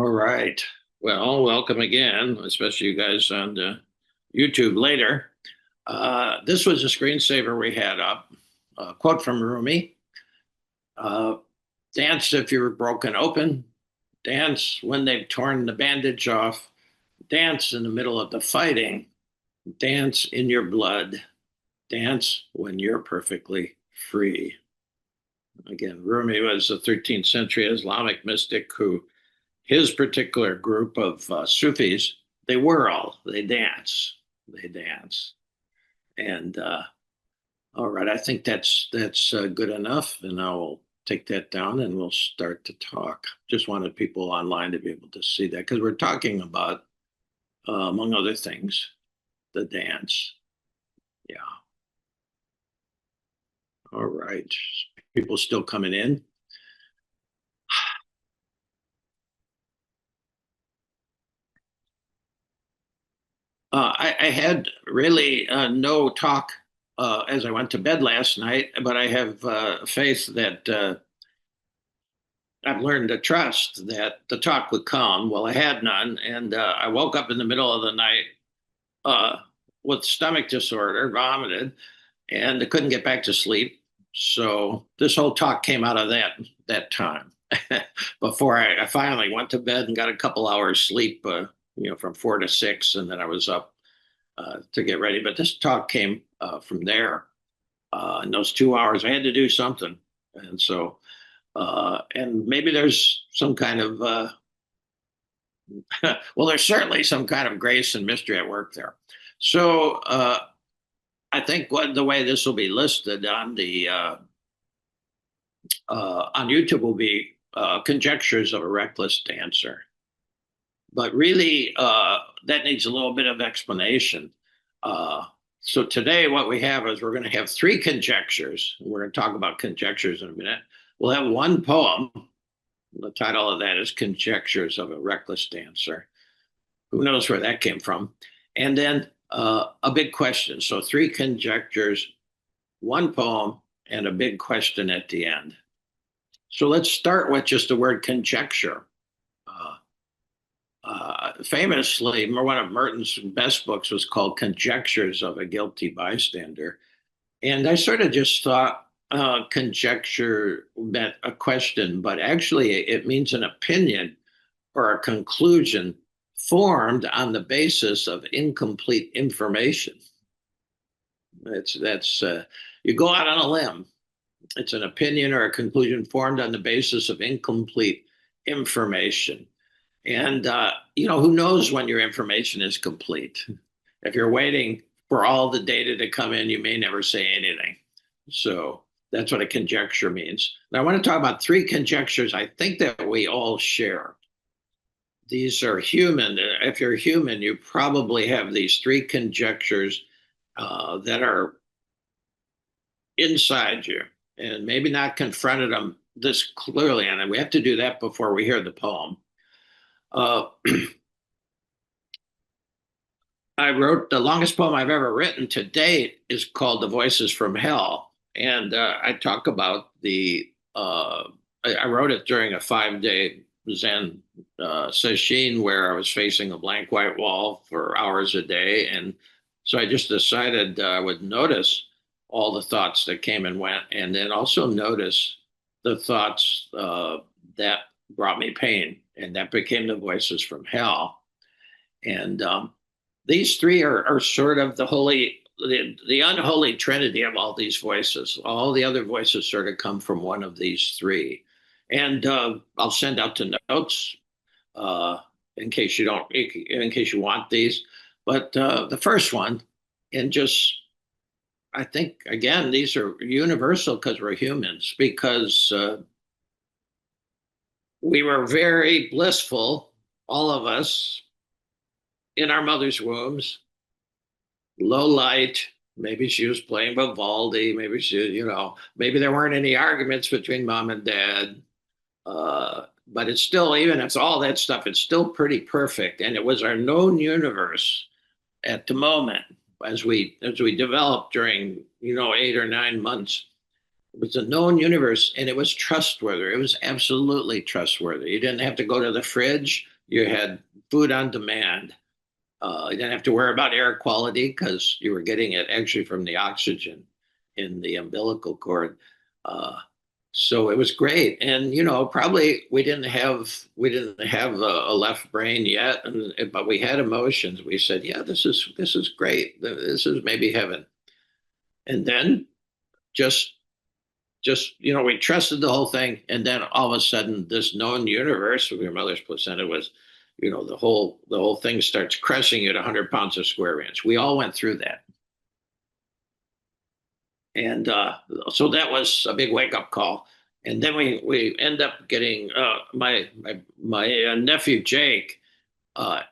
All right. Well, welcome again, especially you guys on YouTube later. This was a screensaver we had up. A quote from Rumi. Uh, Dance if you're broken open. Dance when they've torn the bandage off. Dance in the middle of the fighting. Dance in your blood. Dance when you're perfectly free. Again, Rumi was a 13th century Islamic mystic who his particular group of Sufis, they dance, they dance, and all right, I think that's good enough, and I'll take that down and we'll start to talk. Just wanted people online to be able to see that because we're talking about, among other things, the dance. Yeah. All right. People still coming in. I had really no talk as I went to bed last night, but I have faith that I've learned to trust that the talk would come. Well, I had none, and I woke up in the middle of the night uh, with stomach disorder, vomited, and I couldn't get back to sleep. So this whole talk came out of that time. Before I finally went to bed and got a couple hours sleep, from 4 to 6, and then I was up to get ready. But this talk came from there. In those 2 hours, I had to do something, and so and maybe there's some kind of well, there's certainly some kind of grace and mystery at work there. So I think the way this will be listed on YouTube will be conjectures of a reckless dancer. But really, that needs a little bit of explanation. So today, what we have is we're going to have three conjectures. We're going to talk about conjectures in a minute. We'll have one poem. The title of that is Conjectures of a Reckless Dancer. Who knows where that came from? And then a big question. So three conjectures, one poem, and a big question at the end. So let's start with just the word conjecture. Famously, one of Merton's best books was called Conjectures of a Guilty Bystander. And I sort of just thought conjecture meant a question, but actually it means an opinion or a conclusion formed on the basis of incomplete information. That's you go out on a limb. It's an opinion or a conclusion formed on the basis of incomplete information. And who knows when your information is complete? If you're waiting for all the data to come in, you may never say anything. So that's what a conjecture means. Now I want to talk about three conjectures I think that we all share. These are human. If you're human, you probably have these three conjectures that are inside you, and maybe not confronted them this clearly. And we have to do that before we hear the poem. I wrote the longest poem I've ever written to date is called The Voices from Hell. And I talk about I wrote it during a 5-day Zen sesshin where I was facing a blank white wall for hours a day. And so I just decided I would notice all the thoughts that came and went, and then also notice the thoughts that brought me pain. And that became the voices from hell. And these three are sort of the unholy trinity of all these voices. All the other voices sort of come from one of these three. And I'll send out the notes in case you want these. But the first one, and just I think again these are universal because we're humans. Because we were very blissful, all of us, in our mother's wombs, low light. Maybe she was playing Vivaldi. Maybe there weren't any arguments between mom and dad. But it's still, even if it's all that stuff, it's still pretty perfect. And it was our known universe at the moment as we developed during 8 or 9 months. It was a known universe and it was trustworthy. It was absolutely trustworthy. You didn't have to go to the fridge. You had food on demand. You didn't have to worry about air quality because you were getting it actually from the oxygen in the umbilical cord. Uh, so it was great. And probably we didn't have a left brain yet, but we had emotions. We said, yeah, this is great. This is maybe heaven. And then just we trusted the whole thing, and then all of a sudden this known universe of your mother's placenta was, the whole thing starts crushing you at 100 pounds a square inch. We all went through that. And so that was a big wake up call. And then we end up getting my nephew Jake uh,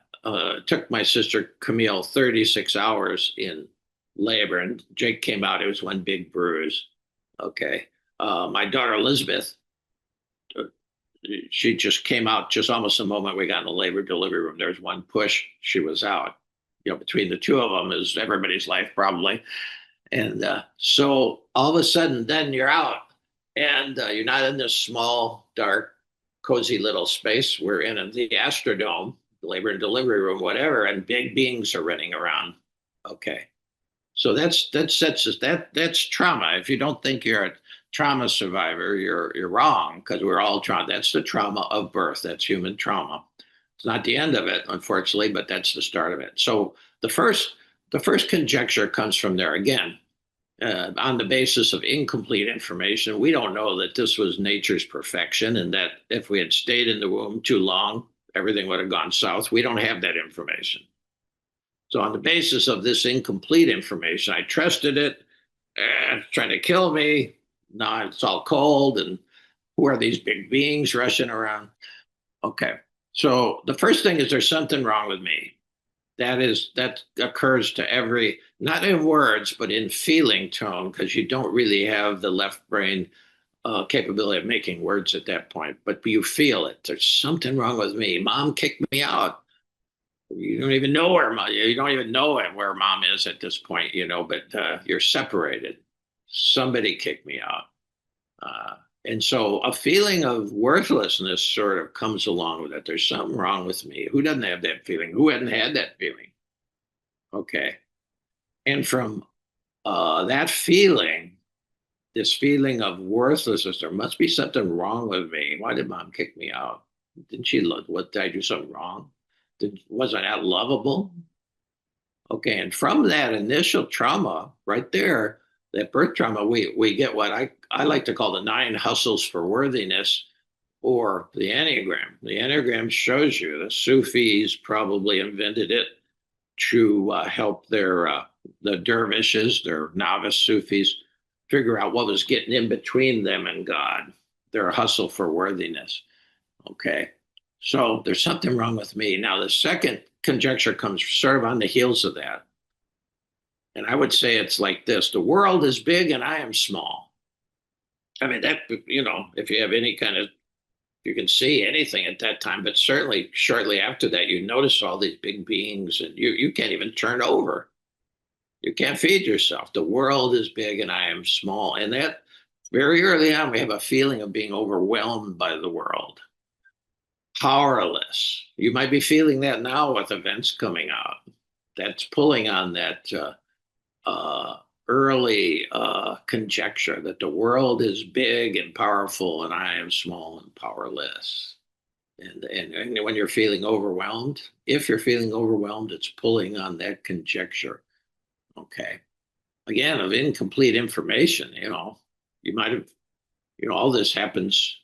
took my sister Camille 36 hours in labor, and Jake came out. It was one big bruise. Okay. My daughter Elizabeth, uh, she just came out just almost the moment we got in the labor delivery room. There was one push, she was out. Between the two of them is everybody's life probably. And so all of a sudden, then you're out, and you're not in this small, dark, cozy little space. We're in the Astrodome, labor and delivery room, whatever, and big beings are running around. Okay, so that's trauma. If you don't think you're a trauma survivor, you're wrong because we're all trauma. That's the trauma of birth. That's human trauma. It's not the end of it, unfortunately, but that's the start of it. So the first the first conjecture comes from there again. On the basis of incomplete information, we don't know that this was nature's perfection and that if we had stayed in the womb too long, everything would have gone south. We don't have that information. So, on the basis of this incomplete information, I trusted it. It's trying to kill me. Now it's all cold. And who are these big beings rushing around? Okay. So, the first thing is there's something wrong with me. That occurs to every, not in words but in feeling tone, because you don't really have the left brain capability of making words at that point, but you feel it. There's something wrong with me. Mom kicked me out. You don't even know where mom is at this point, but you're separated. Somebody kicked me out. uh, and so a feeling of worthlessness sort of comes along with it. There's something wrong with me. Who doesn't have that feeling? Who hadn't had that feeling? Okay. And from that feeling, this feeling of worthlessness, there must be something wrong with me. Why did mom kick me out? Didn't she love? What, did I do something wrong? Wasn't that lovable? Okay. And from that initial trauma right there, that birth trauma, we get what I like to call the 9 hustles for worthiness, or the Enneagram. The Enneagram shows you the Sufis probably invented it to help the dervishes, their novice Sufis, figure out what was getting in between them and God. Their hustle for worthiness. Okay, so there's something wrong with me. Now the second conjecture comes sort of on the heels of that, and I would say it's like this: the world is big and I am small. I mean that if you have any kind of, you can see anything at that time, but certainly shortly after that, you notice all these big beings, and you can't even turn over. You can't feed yourself. The world is big and I am small. And that very early on, we have a feeling of being overwhelmed by the world, powerless. You might be feeling that now with events coming out. That's pulling on that early conjecture that the world is big and powerful and I am small and powerless. And when you're feeling overwhelmed, if you're feeling overwhelmed, it's pulling on that conjecture. Okay. Again, of incomplete information, you might have, all this happens,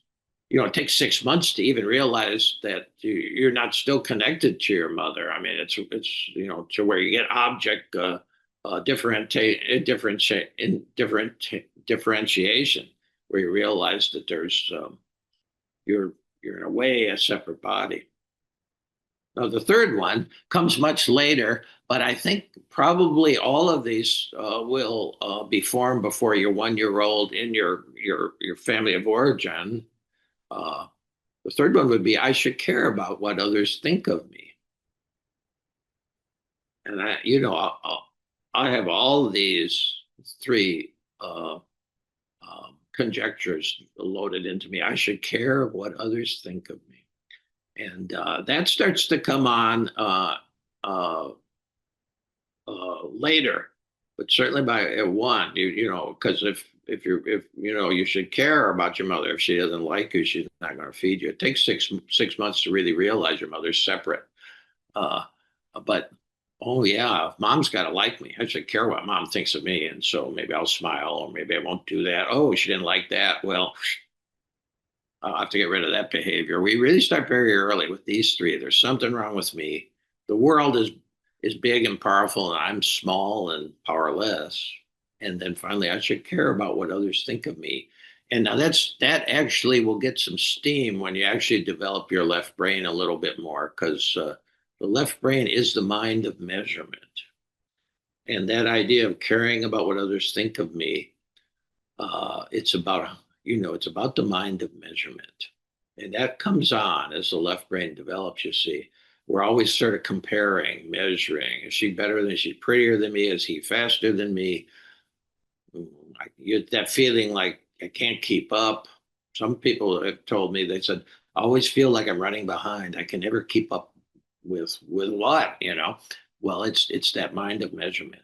it takes 6 months to even realize that you're not still connected to your mother. I mean, it's to where you get object differentiation, where you realize that there's you're in a way a separate body. Now, the third one comes much later, but I think probably all of these will be formed before you're 1 year old in your family of origin. Uh, the third one would be I should care about what others think of me, and I have all these three conjectures loaded into me. I should care what others think of me. And that starts to come on uh, later, but certainly by at one, because if you should care about your mother. If she doesn't like you, she's not going to feed you. It takes six months to really realize your mother's separate. Uh, but oh yeah, mom's got to like me. I should care what mom thinks of me, and so maybe I'll smile, or maybe I won't do that. Oh, she didn't like that. Well, I'll have to get rid of that behavior. We really start very early with these three. There's something wrong with me. The world is big and powerful, and I'm small and powerless. And then finally, I should care about what others think of me. And now that actually will get some steam when you actually develop your left brain a little bit more, because the left brain is the mind of measurement. And that idea of caring about what others think of me, it's about the mind of measurement. And that comes on as the left brain develops, you see. We're always sort of comparing, measuring. Is she better than, is she prettier than me? Is he faster than me? That feeling like I can't keep up. Some people have told me, they said, I always feel like I'm running behind. I can never keep up with what? Well, it's that mind of measurement.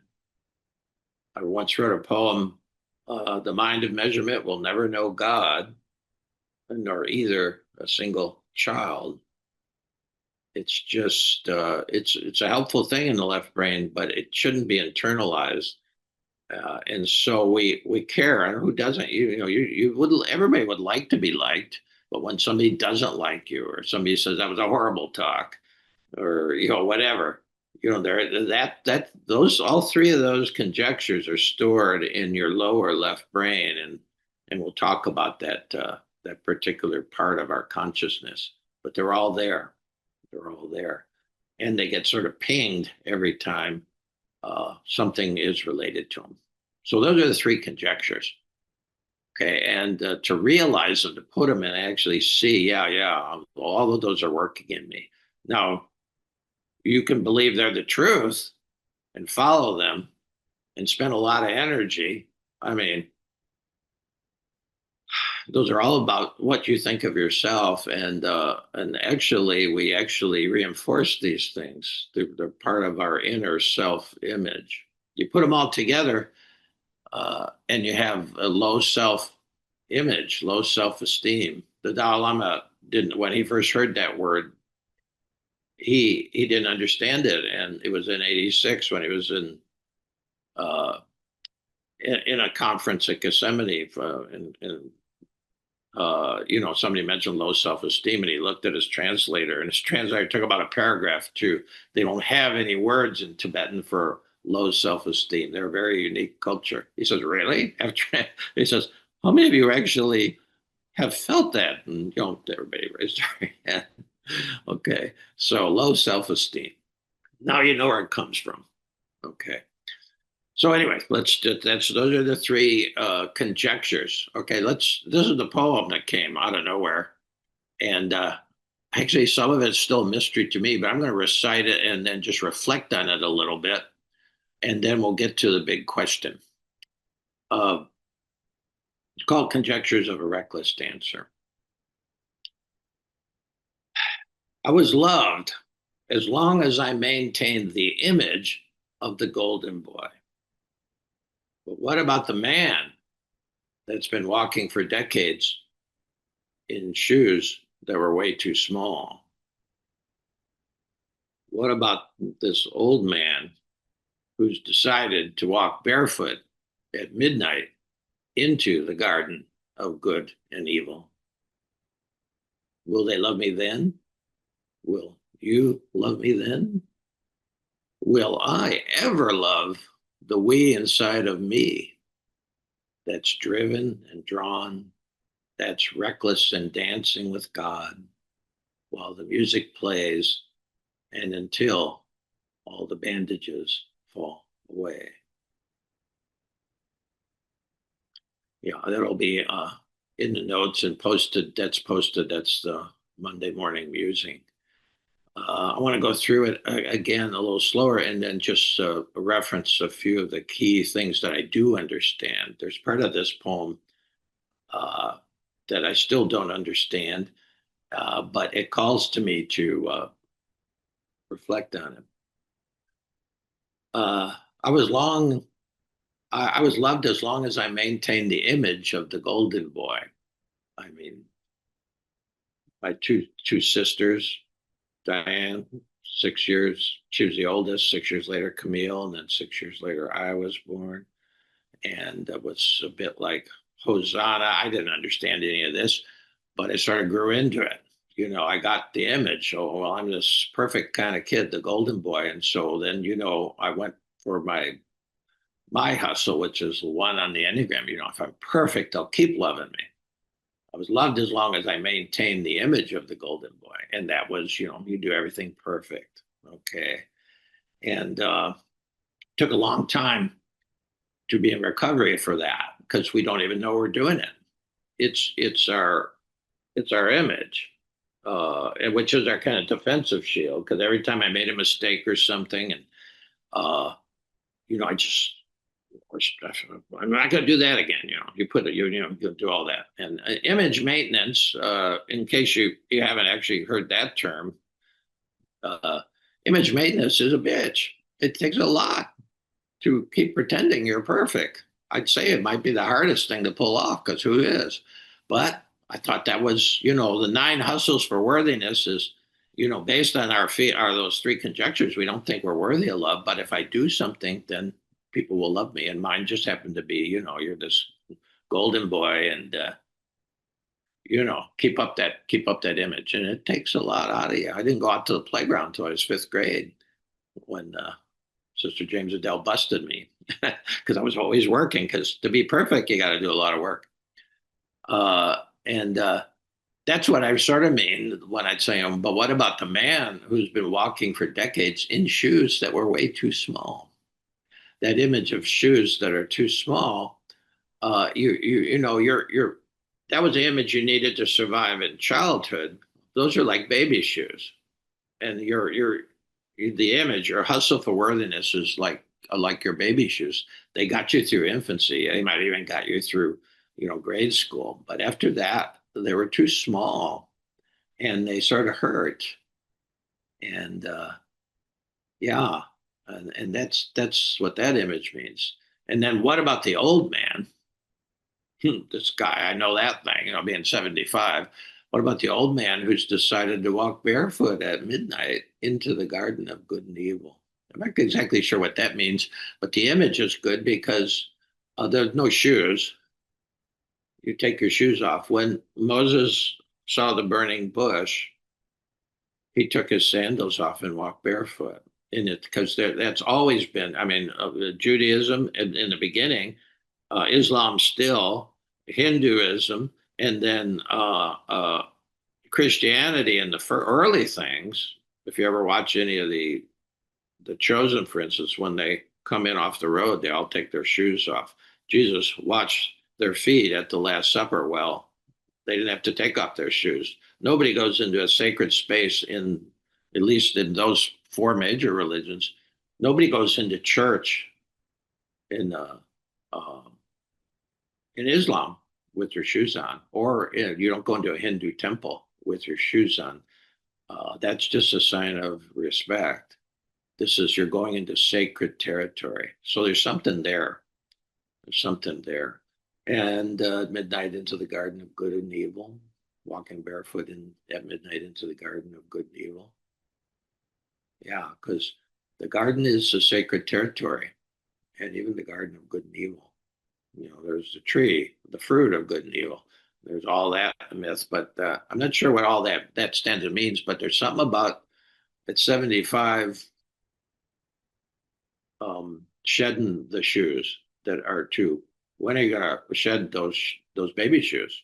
I once wrote a poem, The Mind of Measurement Will Never Know God, nor either a single child. It's just it's a helpful thing in the left brain, but it shouldn't be internalized. And so we care, and who doesn't? You would, everybody would like to be liked, but when somebody doesn't like you, or somebody says that was a horrible talk, or whatever, there that those all three of those conjectures are stored in your lower left brain, and we'll talk about that particular part of our consciousness, but they're all there. They're all there, and they get sort of pinged every time something is related to them. So those are the three conjectures. Okay, and to realize them, to put them and actually see, yeah, all of those are working in me. Now, you can believe they're the truth and follow them and spend a lot of energy. I mean, those are all about what you think of yourself, and actually we actually reinforce these things. They're part of our inner self image. You put them all together, and you have a low self image, low self esteem. The Dalai Lama didn't, when he first heard that word, he didn't understand it, and it was in '86 when he was uh, in a conference at Gethsemane, somebody mentioned low self-esteem, and he looked at his translator, and his translator took about a paragraph too. They don't have any words in Tibetan for low self-esteem. They're a very unique culture. He says, really? He says, how many of you actually have felt that? And everybody raised their hand. Okay, so low self-esteem. Now you know where it comes from. Okay. So anyway, those are the three conjectures. Okay, this is the poem that came out of nowhere. And actually some of it's still a mystery to me, but I'm going to recite it and then just reflect on it a little bit. And then we'll get to the big question. It's called Conjectures of a Reckless Dancer. I was loved as long as I maintained the image of the golden boy. But what about the man that's been walking for decades in shoes that were way too small? What about this old man who's decided to walk barefoot at midnight into the garden of good and evil? Will they love me then? Will you love me then? Will I ever love the we inside of me that's driven and drawn, that's reckless and dancing with God while the music plays and until all the bandages fall away? That'll be in the notes and posted. That's posted. That's the Monday morning musing. I want to go through it again a little slower and then just reference a few of the key things that I do understand. There's part of this poem uh, that I still don't understand, but it calls to me to reflect on it. Uh, I was long, I was loved as long as I maintained the image of the golden boy. I mean, my two sisters, Diane, 6 years, she was the oldest. 6 years later, Camille, and then 6 years later, I was born. And it was a bit like Hosanna. I didn't understand any of this, but I sort of grew into it. I got the image. Oh, well, I'm this perfect kind of kid, the golden boy. And so then, I went for my hustle, which is one on the Enneagram. If I'm perfect, they'll keep loving me. I was loved as long as I maintained the image of the golden boy. And that was, you do everything perfect. Okay. And took a long time to be in recovery for that because we don't even know we're doing it. It's our image, which is our kind of defensive shield. Because every time I made a mistake or something, and I just I'm not going to do that again. You put it, you do all that. And image maintenance, in case you haven't actually heard that term, uh, image maintenance is a bitch. It takes a lot to keep pretending you're perfect. I'd say it might be the hardest thing to pull off because who is? But I thought that was, the 9 hustles for worthiness is, based on our feet are those 3 conjectures. We don't think we're worthy of love, but if I do something, then people will love me. And mine just happened to be, you're this golden boy, and keep up that image. And it takes a lot out of you. I didn't go out to the playground until I was 5th grade when Sister James Adele busted me because I was always working. Because to be perfect, you got to do a lot of work. And that's what I sort of mean when I'd say, but what about the man who's been walking for decades in shoes that were way too small? That image of shoes that are too small, you're that was the image you needed to survive in childhood. Those are like baby shoes, and the image, your hustle for worthiness is like your baby shoes. They got you through infancy. They might even got you through, grade school. But after that, they were too small, and they sort of hurt. And yeah, and that's what that image means. And then what about the old man? This guy, I know that thing, being 75. What about the old man who's decided to walk barefoot at midnight into the garden of good and evil? I'm not exactly sure what that means, but the image is good because there's no shoes. You take your shoes off. When Moses saw the burning bush, he took his sandals off and walked barefoot in it because that's always been, I mean, Judaism in the beginning, Islam still, Hinduism, and then Christianity and the early things. If you ever watch any of the Chosen, for instance, when they come in off the road, they all take their shoes off. Jesus watched their feet at the Last Supper. Well, they didn't have to take off their shoes. Nobody goes into a sacred space at least in those 4 major religions. Nobody goes into church in uh, in Islam with your shoes on, or you don't go into a Hindu temple with your shoes on. That's just a sign of respect. This is you're going into sacred territory. So there's something there. There's something there. And midnight into the garden of good and evil, walking barefoot at midnight into the garden of good and evil. Yeah, because the garden is a sacred territory, and even the garden of good and evil. There's the tree, the fruit of good and evil. There's all that myth, but I'm not sure what all that stanza means. But there's something about at 75 shedding the shoes that are too. When are you gonna shed those baby shoes?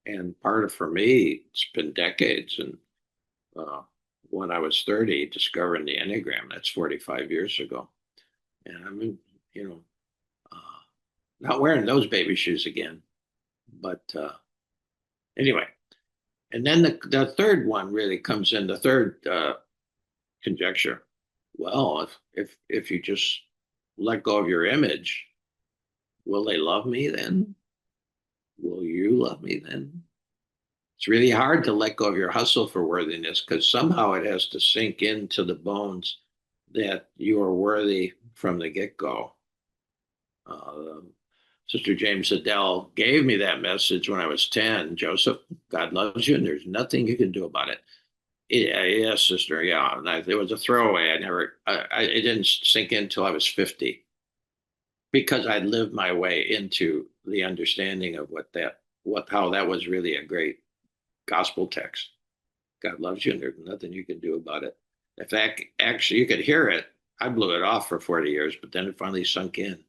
And part of for me, it's been decades. And uh, when I was 30, discovering the Enneagram, that's 45 years ago, and I'm uh, not wearing those baby shoes again. But anyway, and then the third one really comes in. The third conjecture. Well, if you just let go of your image, will they love me then? will you love me then? It's really hard to let go of your hustle for worthiness because somehow it has to sink into the bones that you are worthy from the get-go. Uh, Sister James Adele gave me that message when I was 10. Joseph, God loves you, and there's nothing you can do about it. Yeah, yes, sister. Yeah, and it was a throwaway. It didn't sink in until I was 50 because I'd lived my way into the understanding of how that was really a great gospel text. God loves you, and there's nothing you can do about it. In fact, actually, you could hear it. I blew it off for 40 years, but then it finally sunk in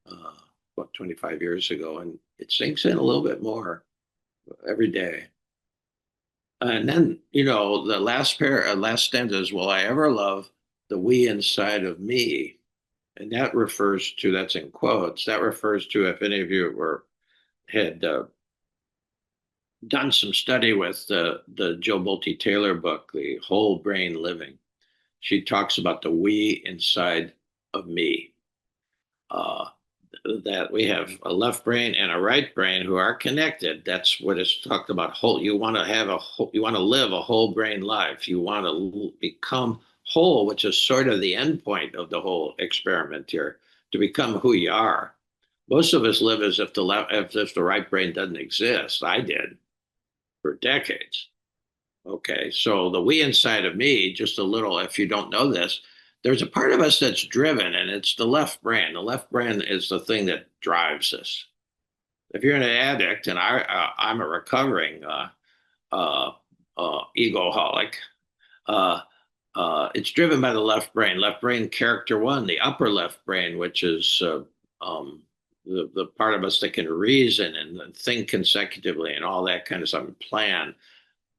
uh, about 25 years ago, and it sinks in a little bit more every day. And then, the last stanza is, will I ever love the we inside of me? And that's in quotes, that refers to, if any of you had done some study with the Jill Bolte Taylor book, The Whole Brain Living. She talks about the we inside of me. Uh, that we have a left brain and a right brain who are connected. That's what it's talked about. You want to you want to live a whole brain life. You want to become whole, which is sort of the end point of the whole experiment here, to become who you are. Most of us live as if the right brain doesn't exist. I did for decades. Okay, so the we inside of me, just a little, if you don't know this, there's a part of us that's driven, and it's the left brain. The left brain is the thing that drives us. If you're an addict, and I'm a recovering uh, egoholic, uh, it's driven by the left brain character one, the upper left brain, which is um, the part of us that can reason and think consecutively and all that kind of stuff, and plan.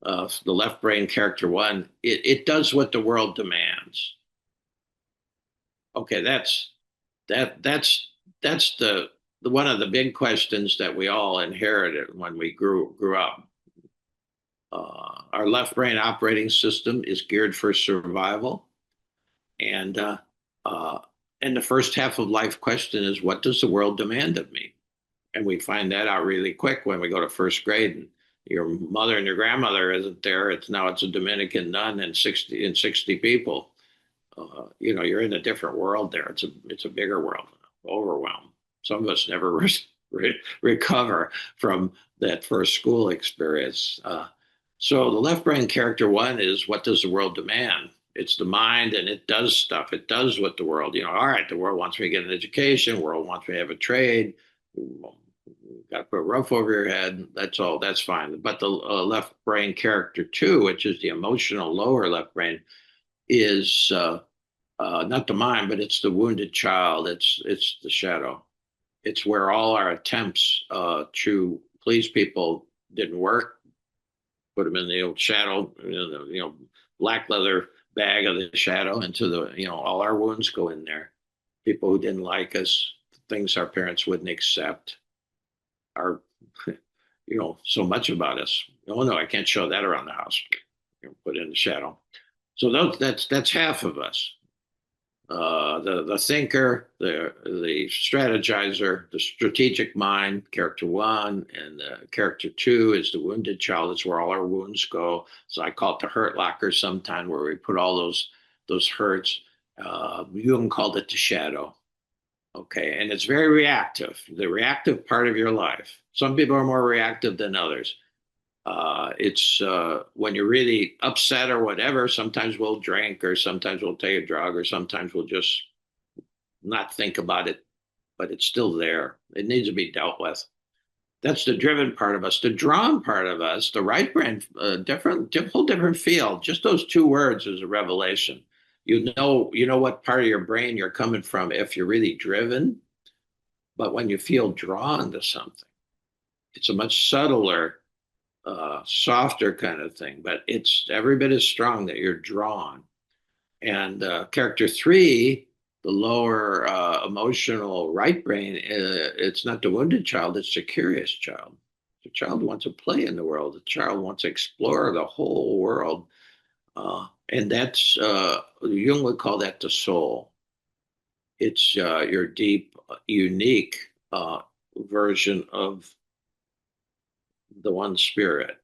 The left brain character one, it does what the world demands. Okay, that's the one of the big questions that we all inherited when we grew up. Our left brain operating system is geared for survival, and uh, and the first half of life question is, what does the world demand of me? And we find that out really quick when we go to first grade, and your mother and your grandmother isn't there. It's a Dominican nun and 60 people. You're in a different world there. It's a bigger world. Overwhelm. Some of us never recover from that first school experience. So the left brain character one is, what does the world demand? It's the mind, and it does stuff. It does what the world, all right, the world wants me to get an education. The world wants me to have a trade. Got to put a roof over your head. That's all. That's fine. But the left brain character two, which is the emotional lower left brain, is not the mind, but it's the wounded child. It's the shadow. It's where all our attempts to please people didn't work. Put them in the old shadow, black leather bag of the shadow into all our wounds go in there. People who didn't like us, things our parents wouldn't accept, our, so much about us. Oh no, I can't show that around the house. Put in the shadow. So that's half of us. The thinker, the strategizer, the strategic mind, character one, and character two is the wounded child. It's where all our wounds go. So I call it the hurt locker sometime, where we put all those hurts. Jung called it the shadow. Okay, and it's very reactive, the reactive part of your life. Some people are more reactive than others. It's when you're really upset or whatever, sometimes we'll drink, or sometimes we'll take a drug, or sometimes we'll just not think about it, but it's still there. It needs to be dealt with. That's the driven part of us. The drawn part of us, the right brain, whole different field. Just those two words is a revelation. You know what part of your brain you're coming from if you're really driven, but when you feel drawn to something, it's a much subtler, softer kind of thing, but it's every bit as strong that you're drawn. And character three, the lower emotional right brain, it's not the wounded child, it's the curious child. The child wants to play in the world. The child wants to explore the whole world. And that's, Jung would call that the soul. It's your deep, unique version of the one spirit.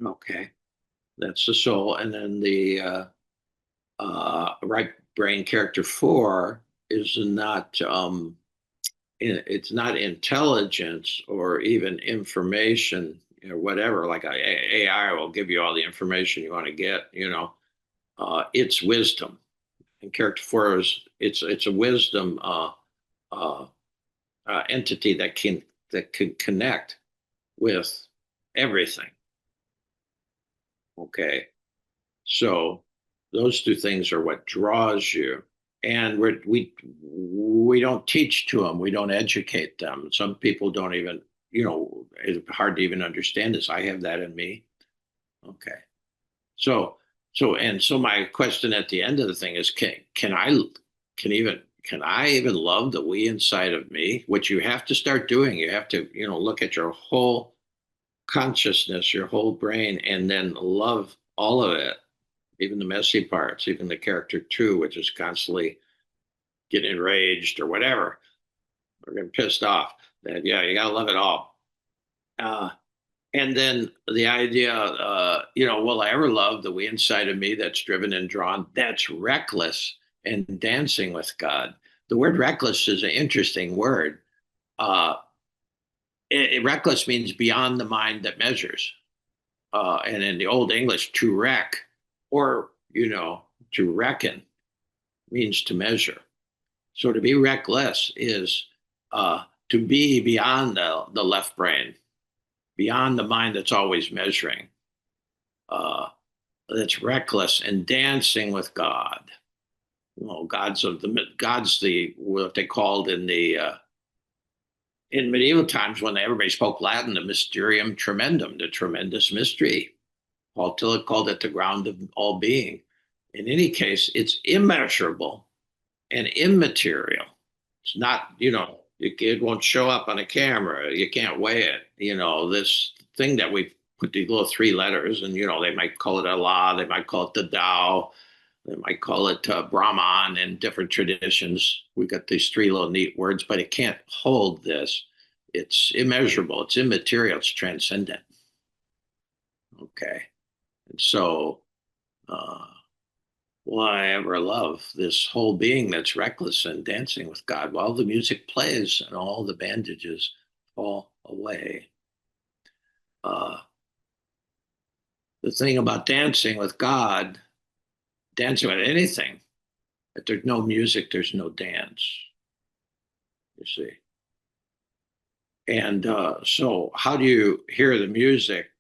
Okay, that's the soul, and then the right brain character four is not it's not intelligence or even information or whatever. Like AI will give you all the information you want to get. It's wisdom, and character four is it's a wisdom uh, entity that can connect with everything. Okay, so those two things are what draws you, and we don't teach to them. We don't educate them. Some people don't even, it's hard to even understand this. I have that in me. Okay, so so my question at the end of the thing is, can I even love the we inside of me? Which you have to start doing. You have to look at your whole consciousness, your whole brain, and then love all of it, even the messy parts, even the character two, which is constantly getting enraged or whatever, or getting pissed off. That yeah, you gotta love it all. Uh, and then the idea, will I ever love the we inside of me that's driven and drawn, that's reckless and dancing with God? The word reckless is an interesting word. Uh, reckless means beyond the mind that measures. And in the old English, to wreck or, to reckon means to measure. So to be reckless is to be beyond the left brain, beyond the mind that's always measuring. Uh, that's reckless and dancing with God. Well, God's the what they called in medieval times when everybody spoke Latin, the mysterium tremendum, the tremendous mystery. Paul Tillich called it the ground of all being. In any case, it's immeasurable and immaterial. It's not, it won't show up on a camera. You can't weigh it. This thing that we put these little three letters, and they might call it Allah, they might call it the Tao, they might call it Brahman in different traditions. We got these three little neat words, but it can't hold this. It's immeasurable. It's immaterial. It's transcendent. Okay, and so. Uh, Will I ever love this whole being that's reckless and dancing with God while the music plays and all the bandages fall away? Uh, the thing about dancing with God, dancing with anything, if there's no music, there's no dance, you see. And so, how do you hear the music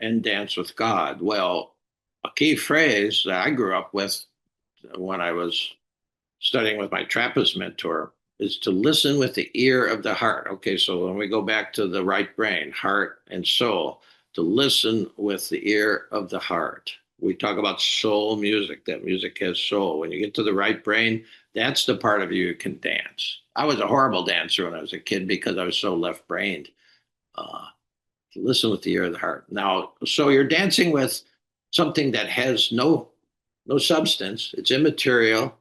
and dance with God? Well, a key phrase that I grew up with when I was studying with my Trappist mentor is to listen with the ear of the heart. Okay, so when we go back to the right brain, heart and soul, to listen with the ear of the heart. We talk about soul music, that music has soul. When you get to the right brain, that's the part of you who can dance. I was a horrible dancer when I was a kid because I was so left brained. Uh, to listen with the ear of the heart. Now, so you're dancing with something that has no substance, it's immaterial,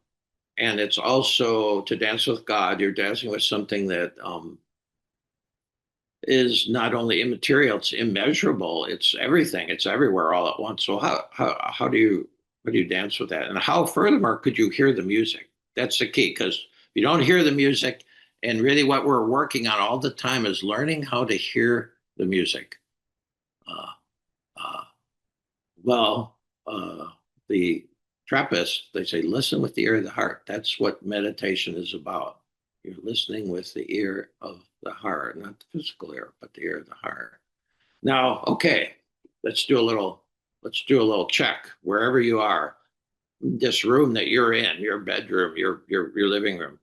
and it's also to dance with God. You're dancing with something that is not only immaterial, it's immeasurable. It's everything. It's everywhere all at once. So how do you dance with that? And how furthermore could you hear the music? That's the key, because if you don't hear the music, and really what we're working on all the time is learning how to hear the music. Uh, uh, well, the Trappists, they say, listen with the ear of the heart. That's what meditation is about. You're listening with the ear of the heart, not the physical ear, but the ear of the heart. Now, okay, let's do a little check wherever you are. This room that you're in, your bedroom, your living room.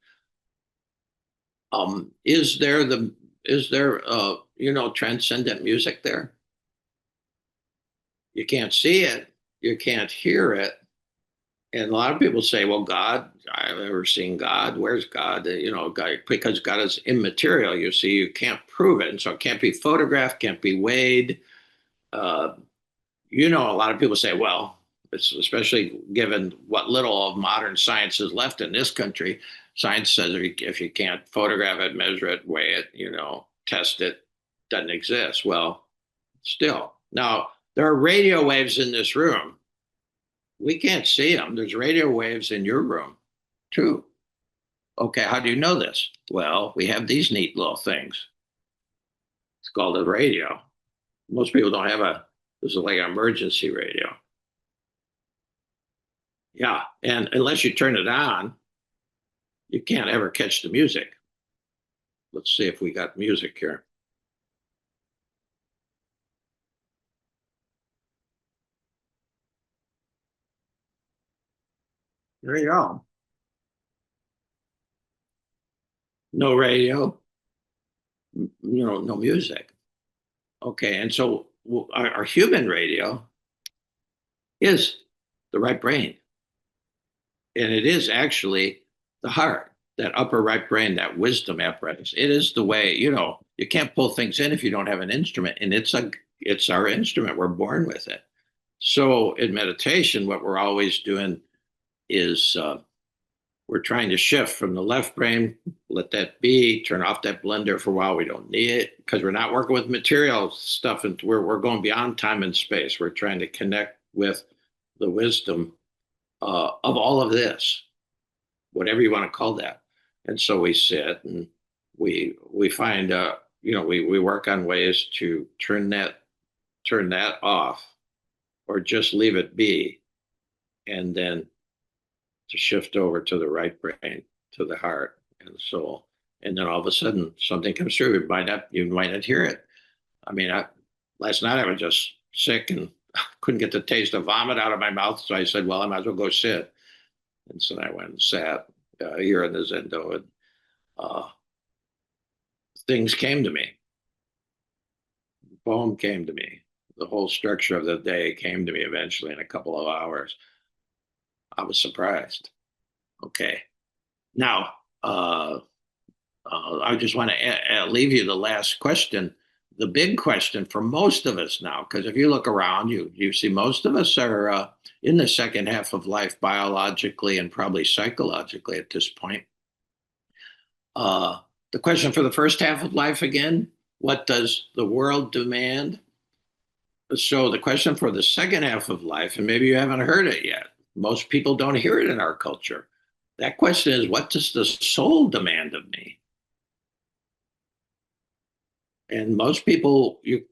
Is there transcendent music there? You can't see it, you can't hear it. And a lot of people say, well, God, I've never seen God. Where's God? God, because God is immaterial. You see, you can't prove it. And so it can't be photographed, can't be weighed. Uh, a lot of people say, well, it's especially given what little of modern science is left in this country. Science says if you can't photograph it, measure it, weigh it, test it, doesn't exist. Well, still. Now, there are radio waves in this room. We can't see them. There's radio waves in your room, too. Okay, how do you know this? Well, we have these neat little things. It's called a radio. Most people don't have a, this is like an emergency radio. Yeah, and unless you turn it on, you can't ever catch the music. Let's see if we got music here. There you go. No radio, no music. Okay, and so our human radio is the right brain. And it is actually the heart, that upper right brain, that wisdom apparatus. It is the way, you can't pull things in if you don't have an instrument. And it's our instrument. We're born with it. So in meditation, what we're always doing is we're trying to shift from the left brain, let that be, turn off that blender for a while. We don't need it because we're not working with material stuff, and we're going beyond time and space. We're trying to connect with the wisdom of all of this, whatever you want to call that. And so we sit and we find we work on ways to turn that off or just leave it be, and then to shift over to the right brain, to the heart and the soul. And then all of a sudden something comes through. You might not hear it. I mean, last night I was just sick and couldn't get the taste of vomit out of my mouth. So I said, well, I might as well go sit. And so I went and sat here in the Zendo, and uh, things came to me. The poem came to me. The whole structure of the day came to me eventually in a couple of hours. I was surprised. Okay. Now, I just want to leave you the last question, the big question for most of us now, because if you look around, you see most of us are in the second half of life biologically and probably psychologically at this point. The question for the first half of life again, what does the world demand? So the question for the second half of life, and maybe you haven't heard it yet, most people don't hear it in our culture. That question is, what does the soul demand of me? And most people, they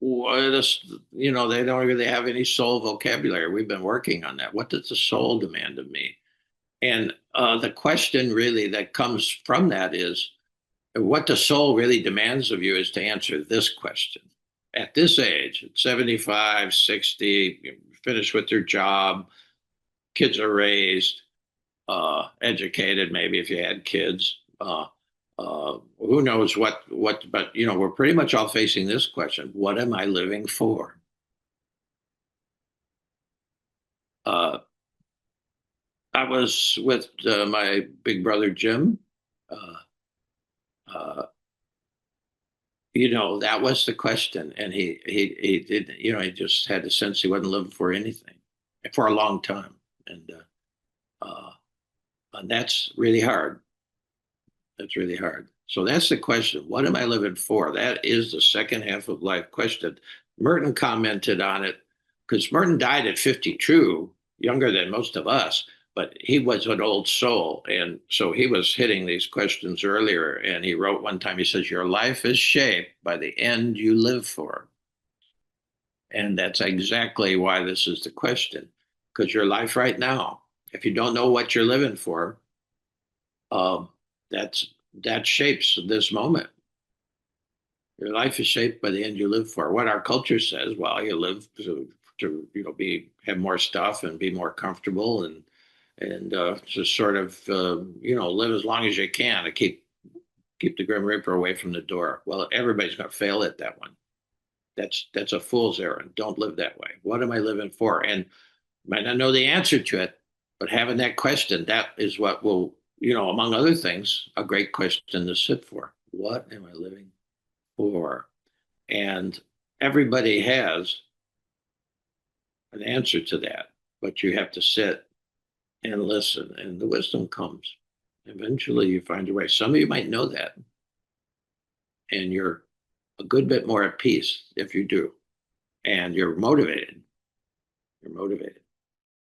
don't really have any soul vocabulary. We've been working on that. What does the soul demand of me? And the question really that comes from that is, what the soul really demands of you is to answer this question. At this age, at 75, 60, you finish with your job, kids are raised, educated, maybe if you had kids. Who knows but we're pretty much all facing this question. What am I living for? Uh, I was with my big brother, Jim. Uh, uh, that was the question. And he did, he just had the sense he wasn't living for anything for a long time. And that's really hard. That's really hard. So that's the question. What am I living for? That is the second half of life question. Merton commented on it because Merton died at 52, younger than most of us, but he was an old soul. And so he was hitting these questions earlier. And he wrote one time, he says, your life is shaped by the end you live for. And that's exactly why this is the question. Because your life right now, if you don't know what you're living for, um, that shapes this moment. Your life is shaped by the end you live for. What our culture says, well, you live to have more stuff and be more comfortable and just sort of live as long as you can to keep the Grim Reaper away from the door. Well, everybody's going to fail at that one. That's a fool's errand. Don't live that way. What am I living for? And might not know the answer to it, but having that question, that is what will, among other things, a great question to sit for. What am I living for? And everybody has an answer to that, but you have to sit and listen, and the wisdom comes. Eventually, you find your way. Some of you might know that, and you're a good bit more at peace if you do, and you're motivated. You're motivated.